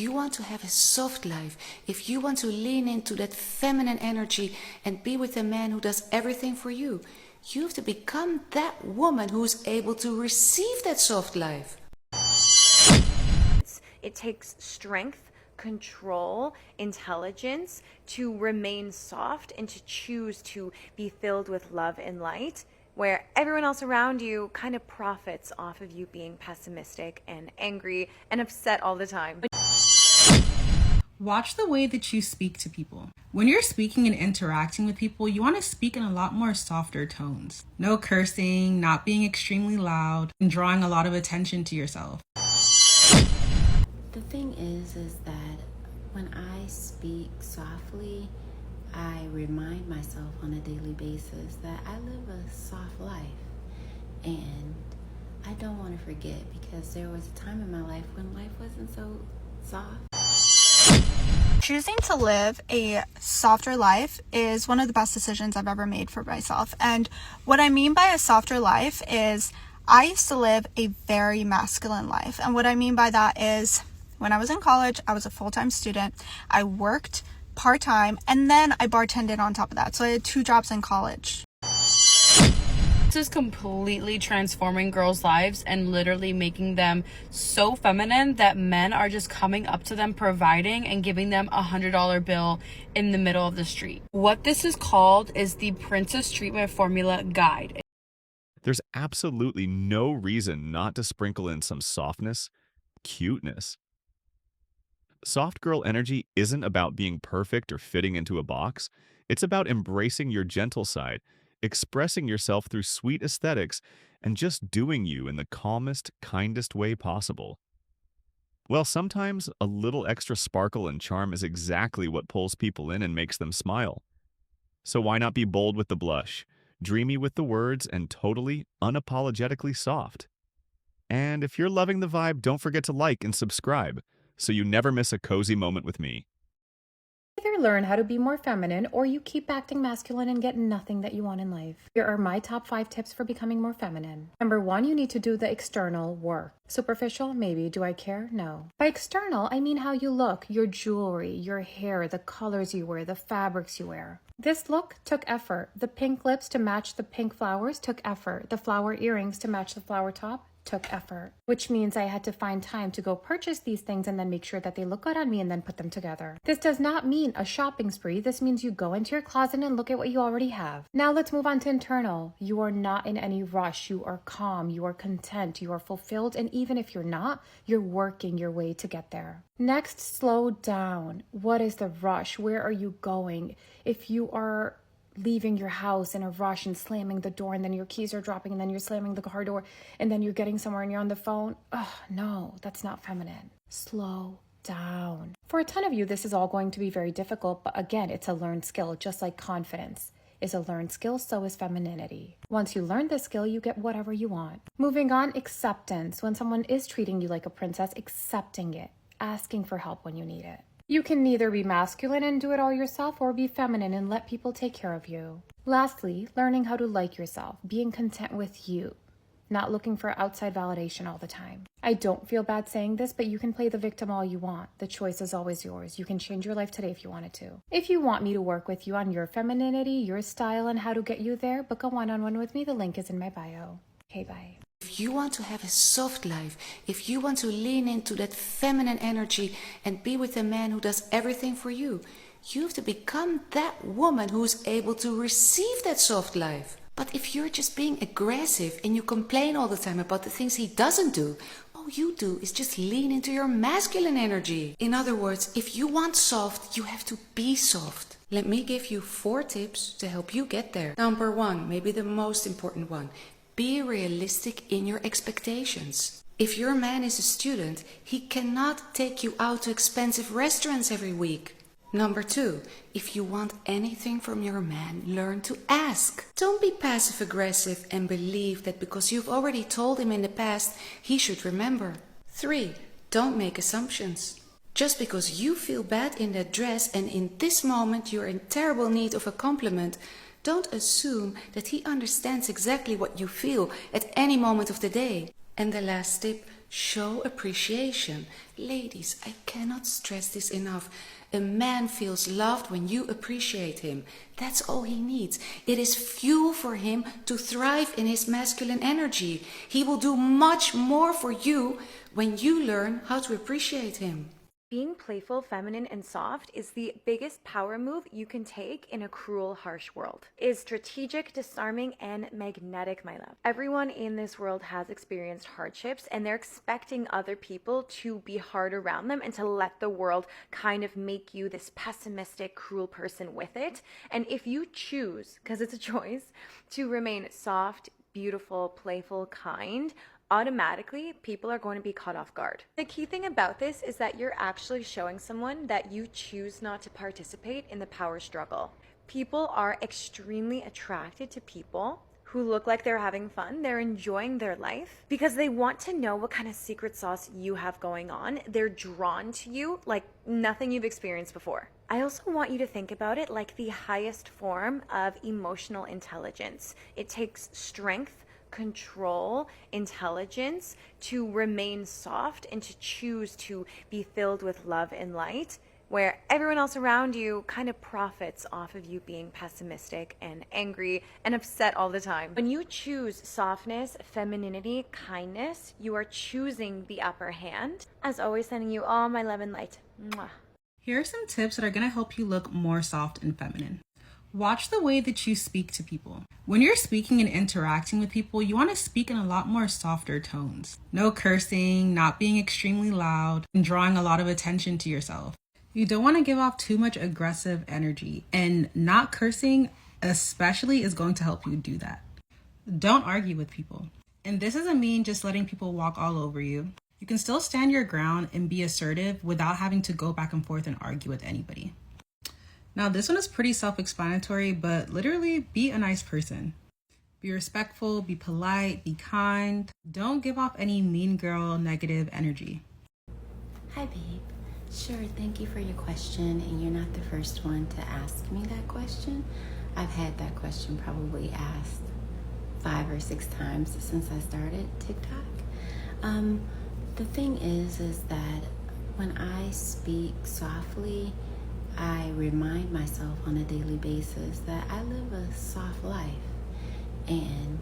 you want to have a soft life, if you want to lean into that feminine energy and be with a man who does everything for you, you have to become that woman who's able to receive that soft life. It takes strength, control, intelligence to remain soft and to choose to be filled with love and light, where everyone else around you kind of profits off of you being pessimistic and angry and upset all the time. Watch the way that you speak to people. When you're speaking and interacting with people, you want to speak in a lot more softer tones. No cursing, not being extremely loud, and drawing a lot of attention to yourself. The thing is that when I speak softly, I remind myself on a daily basis that I live a soft life. And I don't want to forget, because there was a time in my life when life wasn't so soft. Choosing to live a softer life is one of the best decisions I've ever made for myself. And what I mean by a softer life is I used to live a very masculine life. And what I mean by that is when I was in college, I was a full-time student. I worked part-time and then I bartended on top of that. So I had 2 jobs in college. This is completely transforming girls' lives and literally making them so feminine that men are just coming up to them, providing and giving them $100 bill in the middle of the street. What this is called is the Princess Treatment Formula Guide. There's absolutely no reason not to sprinkle in some softness, cuteness. Soft girl energy isn't about being perfect or fitting into a box. It's about embracing your gentle side, expressing yourself through sweet aesthetics, and just doing you in the calmest, kindest way possible. Well, sometimes a little extra sparkle and charm is exactly what pulls people in and makes them smile. So why not be bold with the blush, dreamy with the words, and totally, unapologetically soft? And if you're loving the vibe, don't forget to like and subscribe, so you never miss a cozy moment with me. Either learn how to be more feminine or you keep acting masculine and get nothing that you want in life. Here are my top 5 tips for becoming more feminine. Number 1, you need to do the external work. Superficial? Maybe. Do I care? No. By external, I mean how you look, your jewelry, your hair, the colors you wear, the fabrics you wear. This look took effort. The pink lips to match the pink flowers took effort. The flower earrings to match the flower top took effort, which means I had to find time to go purchase these things and then make sure that they look good on me and then put them together. This does not mean a shopping spree. This means you go into your closet and look at what you already have. Now let's move on to internal. You are not in any rush. You are calm. You are content. You are fulfilled. And even if you're not, you're working your way to get there. Next, slow down. What is the rush? Where are you going? If you are leaving your house in a rush and slamming the door, and then your keys are dropping, and then you're slamming the car door, and then you're getting somewhere and you're on the phone. Oh, no, that's not feminine. Slow down. For a ton of you, this is all going to be very difficult, but again, it's a learned skill, just like confidence is a learned skill, so is femininity. Once you learn this skill, you get whatever you want. Moving on, acceptance. When someone is treating you like a princess, accepting it, asking for help when you need it. You can neither be masculine and do it all yourself or be feminine and let people take care of you. Lastly, learning how to like yourself, being content with you, not looking for outside validation all the time. I don't feel bad saying this, but you can play the victim all you want. The choice is always yours. You can change your life today if you wanted to. If you want me to work with you on your femininity, your style, and how to get you there, book a one-on-one with me. The link is in my bio. Okay, bye. If you want to have a soft life, if you want to lean into that feminine energy and be with a man who does everything for you, you have to become that woman who's able to receive that soft life. But if you're just being aggressive and you complain all the time about the things he doesn't do, all you do is just lean into your masculine energy. In other words, if you want soft, you have to be soft. Let me give you 4 tips to help you get there. Number 1, maybe the most important one. Be realistic in your expectations. If your man is a student, he cannot take you out to expensive restaurants every week. Number 2, if you want anything from your man, learn to ask. Don't be passive aggressive and believe that because you've already told him in the past, he should remember. 3, don't make assumptions. Just because you feel bad in that dress and in this moment you're in terrible need of a compliment, don't assume that he understands exactly what you feel at any moment of the day. And the last tip, show appreciation. Ladies, I cannot stress this enough. A man feels loved when you appreciate him. That's all he needs. It is fuel for him to thrive in his masculine energy. He will do much more for you when you learn how to appreciate him. Being playful, feminine, and soft is the biggest power move you can take in a cruel, harsh world. It is strategic, disarming, and magnetic, my love. Everyone in this world has experienced hardships, and they're expecting other people to be hard around them and to let the world kind of make you this pessimistic, cruel person with it. And if you choose, because it's a choice, to remain soft, beautiful, playful, kind, automatically people are going to be caught off guard. The key thing about this is that you're actually showing someone that you choose not to participate in the power struggle. People are extremely attracted to people who look like they're having fun, they're enjoying their life, because they want to know what kind of secret sauce you have going on. They're drawn to you like nothing you've experienced before. I also want you to think about it like the highest form of emotional intelligence. It takes strength, control, intelligence to remain soft and to choose to be filled with love and light, where everyone else around you kind of profits off of you being pessimistic and angry and upset all the time. When you choose softness, femininity, kindness, you are choosing the upper hand. As always, sending you all my love and light. Mwah. Here are some tips that are going to help you look more soft and feminine. Watch the way that you speak to people. When you're speaking and interacting with people, you want to speak in a lot more softer tones. No cursing, not being extremely loud, and drawing a lot of attention to yourself. You don't want to give off too much aggressive energy, and not cursing especially is going to help you do that. Don't argue with people. And this doesn't mean just letting people walk all over you. You can still stand your ground and be assertive without having to go back and forth and argue with anybody. Now, this one is pretty self-explanatory, but literally be a nice person. Be respectful, be polite, be kind. Don't give off any mean girl negative energy. Hi, babe. Sure, thank you for your question, and you're not the first one to ask me that question. I've had that question probably asked 5 or 6 times since I started TikTok. The thing is that when I speak softly, I remind myself on a daily basis that I live a soft life, and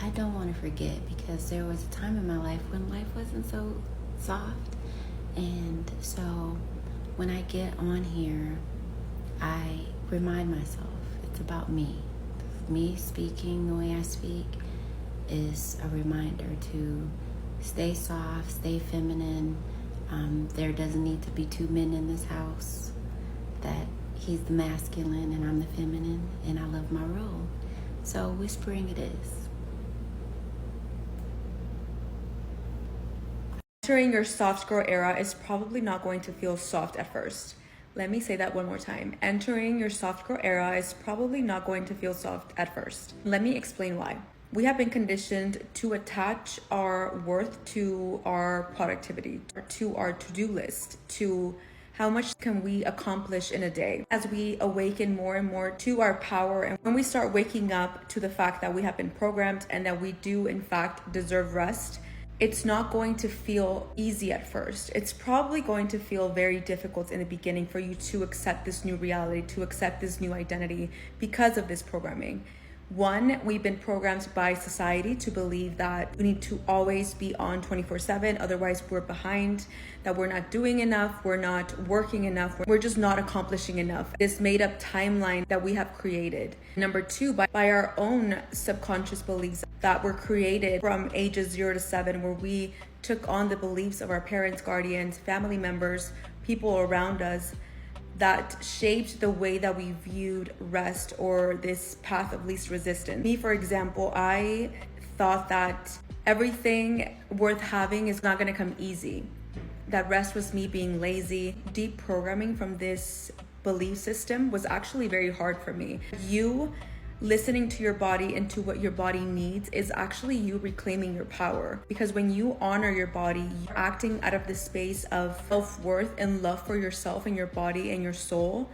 I don't want to forget, because there was a time in my life when life wasn't so soft. And so when I get on here, I remind myself it's about me. Me speaking the way I speak is a reminder to stay soft, stay feminine. There doesn't need to be 2 men in this house. That he's the masculine and I'm the feminine, and I love my role. So whispering it is. Entering your soft girl era is probably not going to feel soft at first. Let me say that one more time. Entering your soft girl era is probably not going to feel soft at first. Let me explain why. We have been conditioned to attach our worth to our productivity, to our to-do list, to how much can we accomplish in a day. As we awaken more and more to our power, and when we start waking up to the fact that we have been programmed and that we do in fact deserve rest, it's not going to feel easy at first. It's probably going to feel very difficult in the beginning for you to accept this new reality, to accept this new identity because of this programming. One, we've been programmed by society to believe that we need to always be on 24/7, otherwise we're behind, that we're not doing enough, we're not working enough, we're just not accomplishing enough. This made up timeline that we have created. Number 2, by our own subconscious beliefs that were created from ages 0 to 7, where we took on the beliefs of our parents, guardians, family members, people around us, that shaped the way that we viewed rest or this path of least resistance. Me, for example, I thought that everything worth having is not going to come easy. That rest was me being lazy. Deep programming from this belief system was actually very hard for me. You listening to your body and to what your body needs is actually you reclaiming your power, because when you honor your body, you're acting out of the space of self-worth and love for yourself and your body and your soul.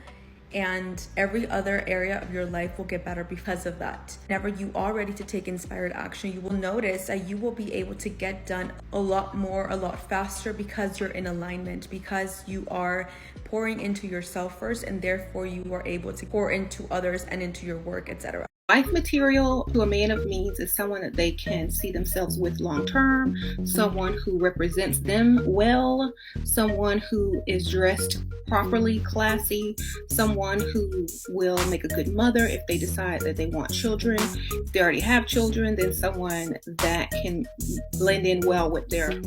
and every other area of your life will get better because of that. Whenever you are ready to take inspired action, you will notice that you will be able to get done a lot more, a lot faster, because you're in alignment, because you are pouring into yourself first, and therefore you are able to pour into others and into your work, etc. Wife material to a man of means is someone that they can see themselves with long term, someone who represents them well, someone who is dressed properly, classy, someone who will make a good mother if they decide that they want children. If they already have children, then someone that can blend in well with their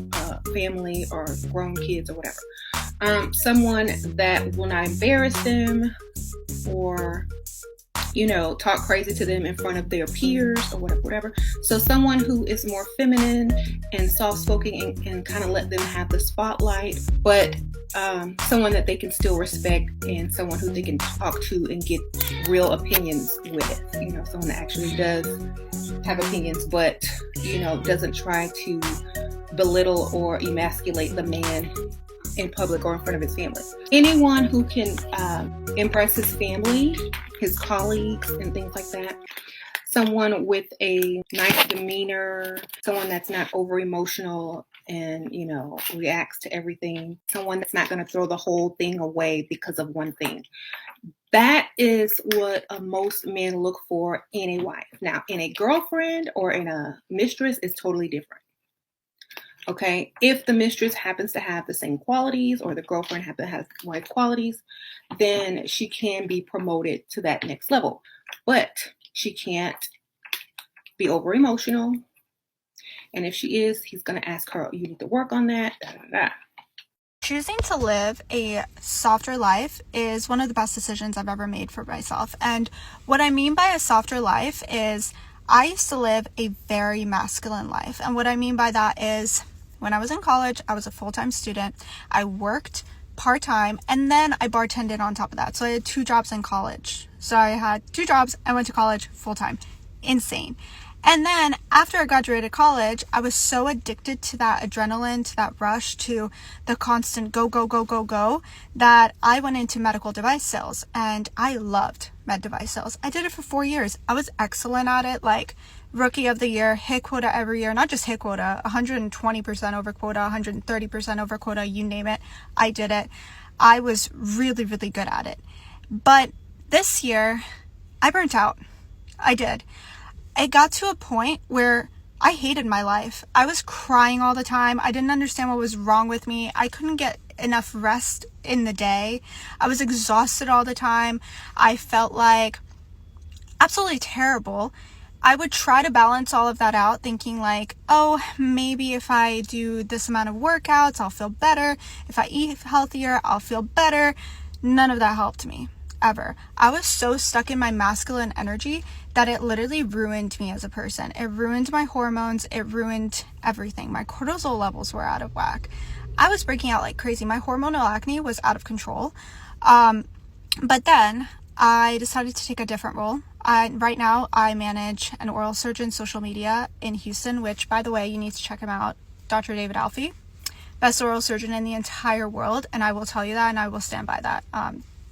family or grown kids or whatever. Someone that will not embarrass them or talk crazy to them in front of their peers or whatever. So someone who is more feminine and soft-spoken and kind of let them have the spotlight, but someone that they can still respect and someone who they can talk to and get real opinions with. Someone that actually does have opinions, but, doesn't try to belittle or emasculate the man in public or in front of his family. Anyone who can impress his family, his colleagues, and things like that. Someone with a nice demeanor, someone that's not over emotional and, reacts to everything. Someone that's not going to throw the whole thing away because of one thing. That is what most men look for in a wife. Now, in a girlfriend or in a mistress, it's totally different. Okay, if the mistress happens to have the same qualities or the girlfriend happens to have wife qualities, then she can be promoted to that next level. But she can't be over emotional. And if she is, he's going to ask her, you need to work on that. Da, da, da. Choosing to live a softer life is one of the best decisions I've ever made for myself. And what I mean by a softer life is I used to live a very masculine life. And what I mean by that is when I was in college, I was a full-time student. I worked part-time and then I bartended on top of that. So I had 2 jobs in college. So I had 2 jobs. I went to college full-time. Insane. And then after I graduated college, I was so addicted to that adrenaline, to that rush, to the constant go, go, go, go, go, that I went into medical device sales, and I loved med device sales. I did it for 4 years. I was excellent at it, like rookie of the year, hit quota every year, not just hit quota, 120% over quota, 130% over quota, you name it. I did it. I was really, really good at it. But this year, I burnt out. I did. It got to a point where I hated my life. I was crying all the time. I didn't understand what was wrong with me. I couldn't get enough rest in the day. I was exhausted all the time. I felt like absolutely terrible. I would try to balance all of that out, thinking like, oh, maybe if I do this amount of workouts, I'll feel better. If I eat healthier, I'll feel better. None of that helped me. Ever. I was so stuck in my masculine energy that it literally ruined me as a person. It ruined my hormones. It ruined everything. My cortisol levels were out of whack. I was breaking out like crazy. My hormonal acne was out of control. But then I decided to take a different role. Right now, I manage an oral surgeon's social media in Houston, which, by the way, you need to check him out. Dr. David Alfie, best oral surgeon in the entire world. And I will tell you that, and I will stand by that.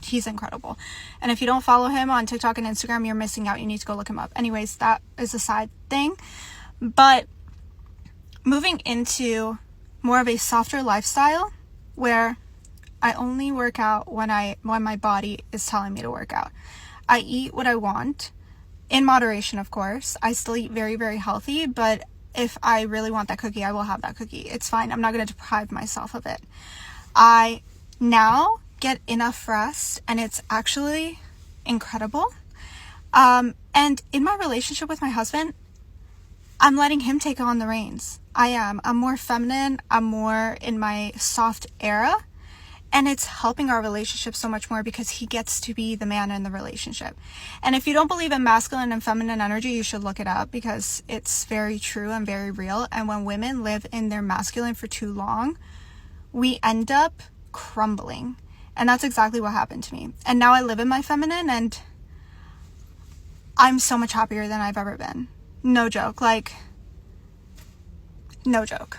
He's incredible. And if you don't follow him on TikTok and Instagram, you're missing out. You need to go look him up. Anyways, that is a side thing. But moving into more of a softer lifestyle where I only work out when my body is telling me to work out. I eat what I want, in moderation, of course. I still eat very, very healthy, but if I really want that cookie, I will have that cookie. It's fine. I'm not going to deprive myself of it. I now get enough rest, and it's actually incredible. And in my relationship with my husband, I'm letting him take on the reins. I'm more feminine. I'm more in my soft era, and it's helping our relationship so much more because he gets to be the man in the relationship. And if you don't believe in masculine and feminine energy, you should look it up because it's very true and very real. And when women live in their masculine for too long, we end up crumbling. And that's exactly what happened to me. And now I live in my feminine, and I'm so much happier than I've ever been. No joke. No joke.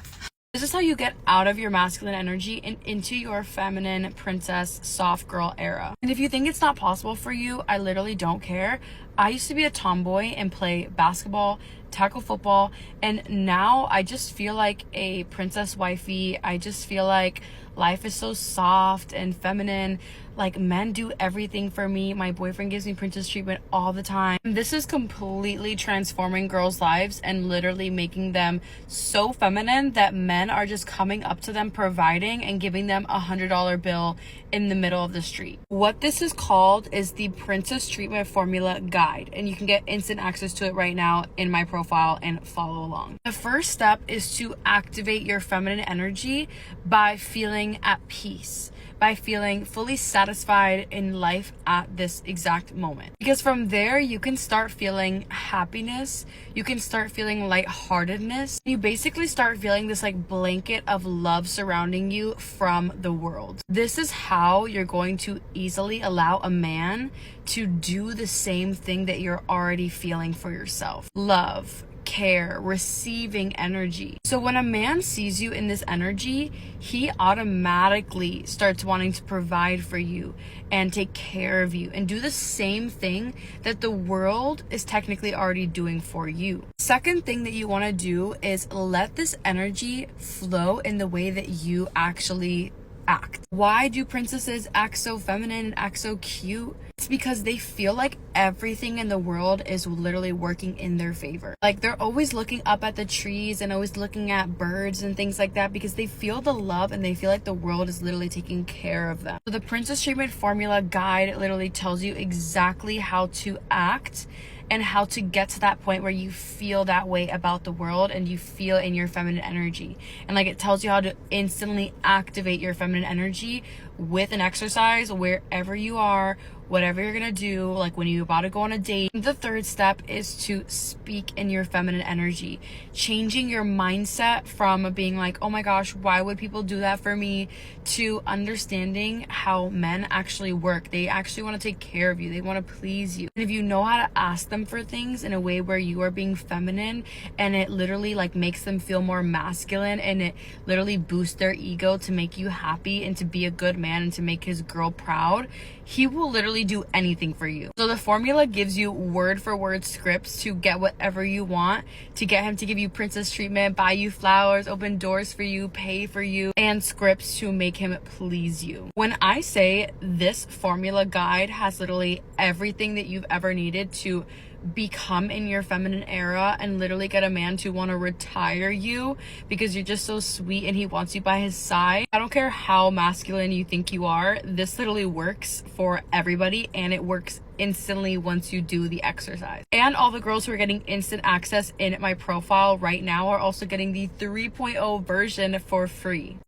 This is how you get out of your masculine energy and into your feminine princess soft girl era. And if you think it's not possible for you, I literally don't care. I used to be a tomboy and play basketball, tackle football, and now I just feel like a princess wifey. I just feel like life is so soft and feminine. Like, men do everything for me. My boyfriend gives me princess treatment all the time. This is completely transforming girls' lives and literally making them so feminine that men are just coming up to them, providing and giving them $100 bill in the middle of the street. What this is called is the Princess Treatment Formula Guide, and you can get instant access to it right now in my profile and follow along. The first step is to activate your feminine energy by feeling at peace, by feeling fully satisfied in life at this exact moment. Because from there, you can start feeling happiness, you can start feeling lightheartedness. You basically start feeling this like blanket of love surrounding you from the world. This is how you're going to easily allow a man to do the same thing that you're already feeling for yourself. Love, care, receiving energy. So when a man sees you in this energy, he automatically starts wanting to provide for you and take care of you and do the same thing that the world is technically already doing for you. Second thing that you want to do is let this energy flow in the way that you actually act. Why do princesses act so feminine and act so cute? It's because they feel like everything in the world is literally working in their favor. Like, they're always looking up at the trees and always looking at birds and things like that because they feel the love and they feel like the world is literally taking care of them. So the Princess Treatment Formula Guide literally tells you exactly how to act and how to get to that point where you feel that way about the world and you feel in your feminine energy. And like, it tells you how to instantly activate your feminine energy with an exercise wherever you are, whatever you're gonna do, like when you're about to go on a date. The third step is to speak in your feminine energy, changing your mindset from being like, oh my gosh, why would people do that for me, to understanding how men actually work. They actually want to take care of you. They want to please you. And if you know how to ask them for things in a way where you are being feminine and it literally like makes them feel more masculine and it literally boosts their ego to make you happy and to be a good man and to make his girl proud, he will literally do anything for you. So the formula gives you word for word scripts to get whatever you want, to get him to give you princess treatment, buy you flowers, open doors for you, pay for you, and scripts to make him please you. When I say this formula guide has literally everything that you've ever needed to become in your feminine era and literally get a man to want to retire you because you're just so sweet and he wants you by his side. I don't care how masculine you think you are, this literally works for everybody and it works instantly once you do the exercise. And all the girls who are getting instant access in my profile right now are also getting the 3.0 version for free.